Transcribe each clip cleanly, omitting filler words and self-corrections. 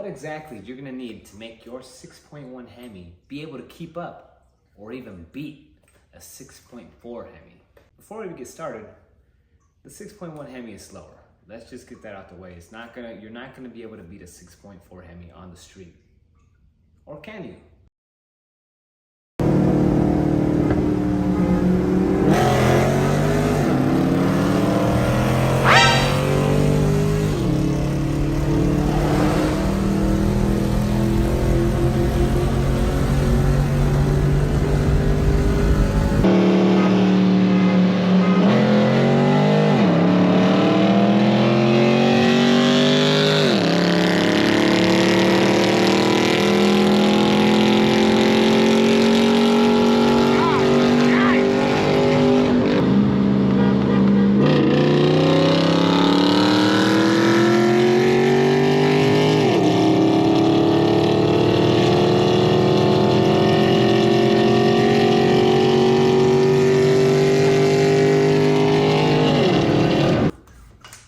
what exactly you're gonna need to make your 6.1 Hemi be able to keep up or even beat a 6.4 Hemi. Before we get started, the 6.1 Hemi is slower. Let's just get that out the way. You're not gonna be able to beat a 6.4 Hemi on the street. Or can you?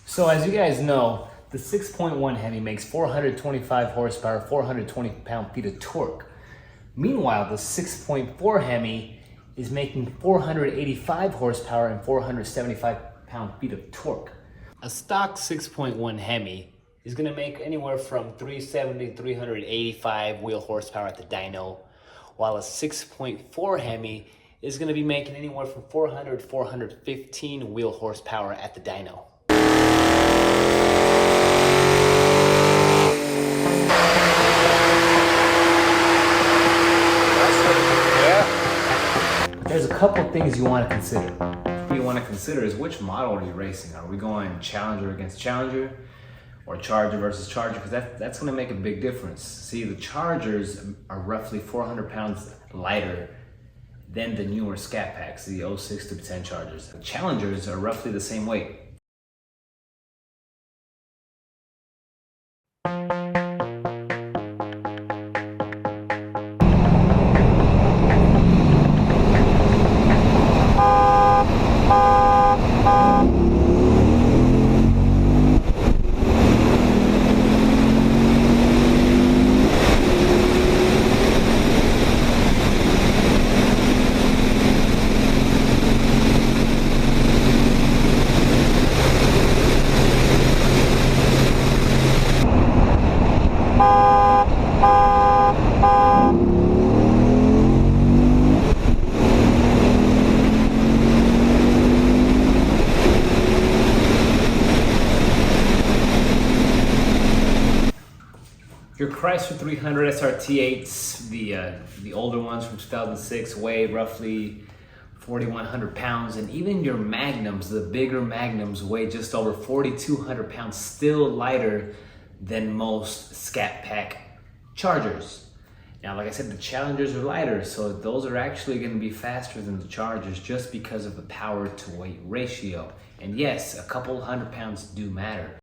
So as you guys know, the 6.1 Hemi makes 425 horsepower, 420 pound-feet of torque. Meanwhile, the 6.4 Hemi is making 485 horsepower and 475 pound-feet of torque. A stock 6.1 Hemi is gonna make anywhere from 370 to 385 wheel horsepower at the dyno, while a 6.4 Hemi is gonna be making anywhere from 400 to 415 wheel horsepower at the dyno. There's a couple things you want to consider. What you want to consider is which model are you racing? Are we going Challenger against Challenger or Charger versus Charger? Because that's going to make a big difference. See, the Chargers are roughly 400 pounds lighter than the newer Scat Packs, the 06 to 10 Chargers. The Challengers are roughly the same weight. Your Chrysler 300 SRT8s, the older ones from 2006, weigh roughly 4,100 pounds, and even your Magnums, the bigger Magnums, weigh just over 4,200 pounds, still lighter than most Scat Pack Chargers. Now, like I said, the Challengers are lighter, so those are actually going to be faster than the Chargers just because of the power to weight ratio. And yes, a couple hundred pounds do matter.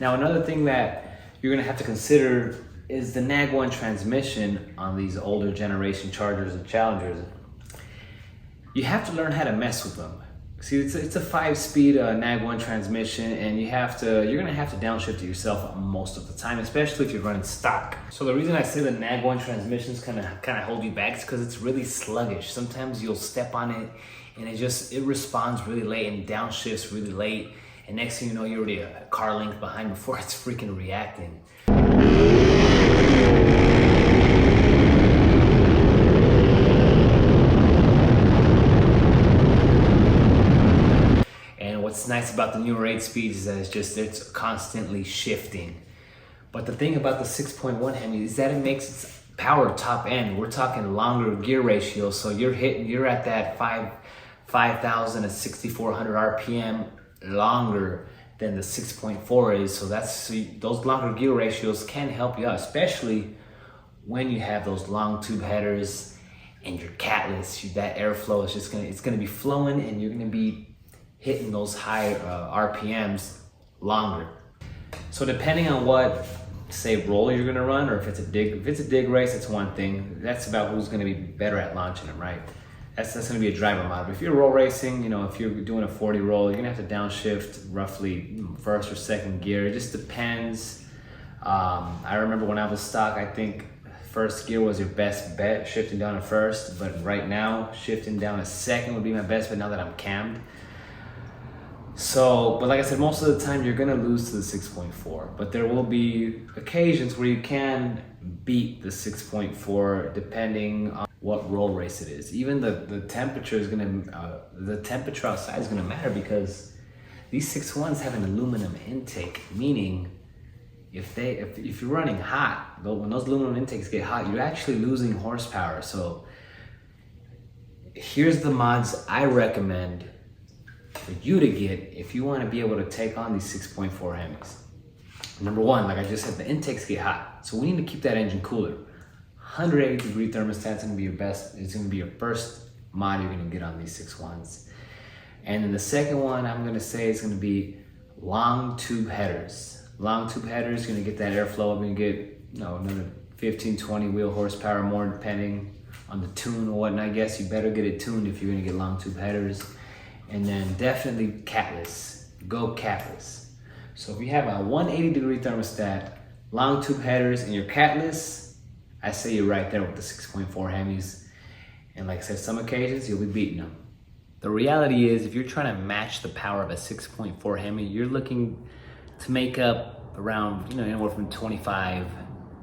Now, another thing that you're gonna have to consider is the Nag One transmission on these older generation Chargers and Challengers. You have to learn how to mess with them. See, it's a 5-speed Nag One transmission, and you're gonna have to downshift it yourself most of the time, especially if you're running stock. So the reason I say the Nag One transmissions kind of hold you back is because it's really sluggish. Sometimes you'll step on it and it responds really late and downshifts really late. And next thing you know, you're already a car length behind before it's freaking reacting. And what's nice about the newer 8 speeds is that it's constantly shifting. But the thing about the 6.1 Hemi is that it makes its power top end. We're talking longer gear ratio, so you're at that 5,000 to 6,400 RPM longer than the 6.4 is. So those longer gear ratios can help you out, especially when you have those long tube headers and your catless. That airflow is it's gonna be flowing, and you're gonna be hitting those high RPMs longer. So depending on what, say, roll you're gonna run, or if it's a dig race, it's one thing. That's about who's gonna be better at launching them, right? That's gonna be a driver mod. But if you're roll racing, if you're doing a 40 roll, you're gonna have to downshift roughly first or second gear. It just depends. I remember when I was stock, I think first gear was your best bet, shifting down to first. But right now, shifting down to second would be my best bet now that I'm cammed. So, but like I said, most of the time you're gonna lose to the 6.4, but there will be occasions where you can beat the 6.4 depending on what roll race it is. Even the temperature is the temperature outside is gonna matter, because these 6.1s have an aluminum intake, meaning if you're running hot, when those aluminum intakes get hot, you're actually losing horsepower. So here's the mods I recommend for you to get if you want to be able to take on these 6.4 Hemis. Number one, like I just said, the intakes get hot, so we need to keep that engine cooler. 180 degree thermostat's gonna be your best. It's gonna be your first mod you're gonna get on these 6.1s. And then the second one I'm gonna say is gonna be long tube headers. Long tube headers, gonna get that airflow. I'm gonna get another 15, 20 wheel horsepower more, depending on the tune or whatnot. I guess you better get it tuned if you're gonna get long tube headers. And then definitely catless. Go catless. So if you have a 180 degree thermostat, long tube headers, and your catless, I say you're right there with the 6.4 Hemis. And like I said, some occasions you'll be beating them. The reality is, if you're trying to match the power of a 6.4 Hemi, you're looking to make up around anywhere from 25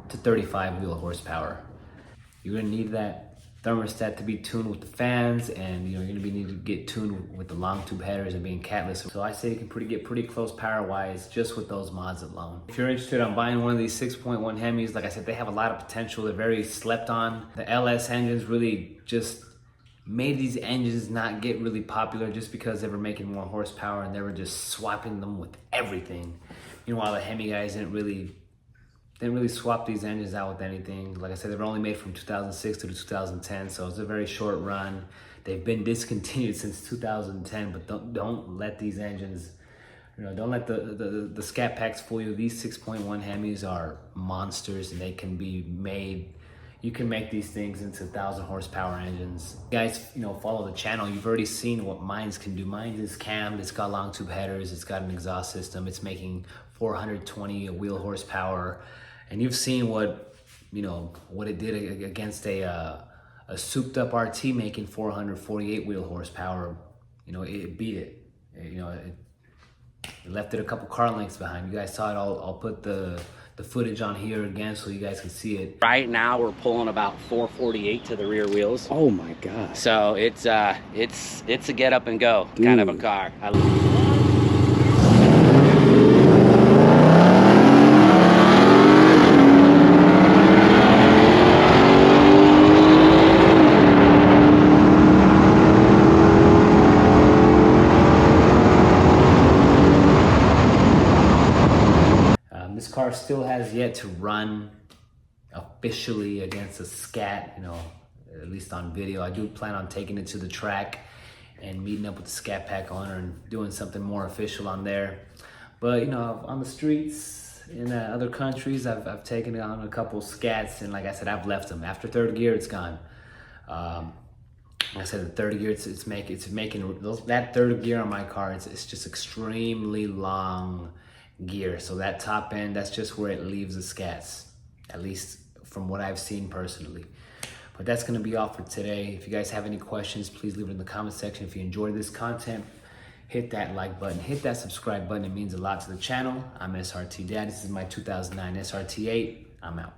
to 35 wheel horsepower. You're gonna need that thermostat to be tuned with the fans, and you're gonna need to get tuned with the long tube headers and being catless. So I say you can get pretty close power wise just with those mods alone. If you're interested in buying one of these 6.1 Hemis, like I said, they have a lot of potential. They're very slept on. The LS engines really just made these engines not get really popular just because they were making more horsepower and they were just swapping them with everything. While the Hemi guys didn't really swap these engines out with anything. Like I said, they were only made from 2006 to 2010, so it's a very short run. They've been discontinued since 2010, but don't let these engines, don't let the scat packs fool you. These 6.1 Hemis are monsters, and they can be made. You can make these things into 1,000 horsepower engines. You guys, follow the channel. You've already seen what mine's can do. Mine is cammed. It's got long tube headers. It's got an exhaust system. It's making 420 wheel horsepower. And you've seen what it did against a souped up RT making 448 wheel horsepower. It beat it. It left it a couple car lengths behind. You guys saw it. I'll put the footage on here again so you guys can see it. Right now we're pulling about 448 to the rear wheels. Oh my god. So it's a get up and go kind of a car. This car still has yet to run officially against a scat, at least on video. I do plan on taking it to the track and meeting up with the scat pack owner and doing something more official on there. But on the streets in other countries, I've taken it on a couple scats, and like I said, I've left them. After third gear, it's gone. Like I said, the third gear, it's making that third gear on my car. It's just extremely long gear. So that top end, that's just where it leaves the scats, at least from what I've seen personally. But that's going to be all for today. If you guys have any questions, please leave it in the comment section. If you enjoyed this content, hit that like button, hit that subscribe button. It means a lot to the channel. I'm SRT Dad. This is my 2009 SRT8. I'm out.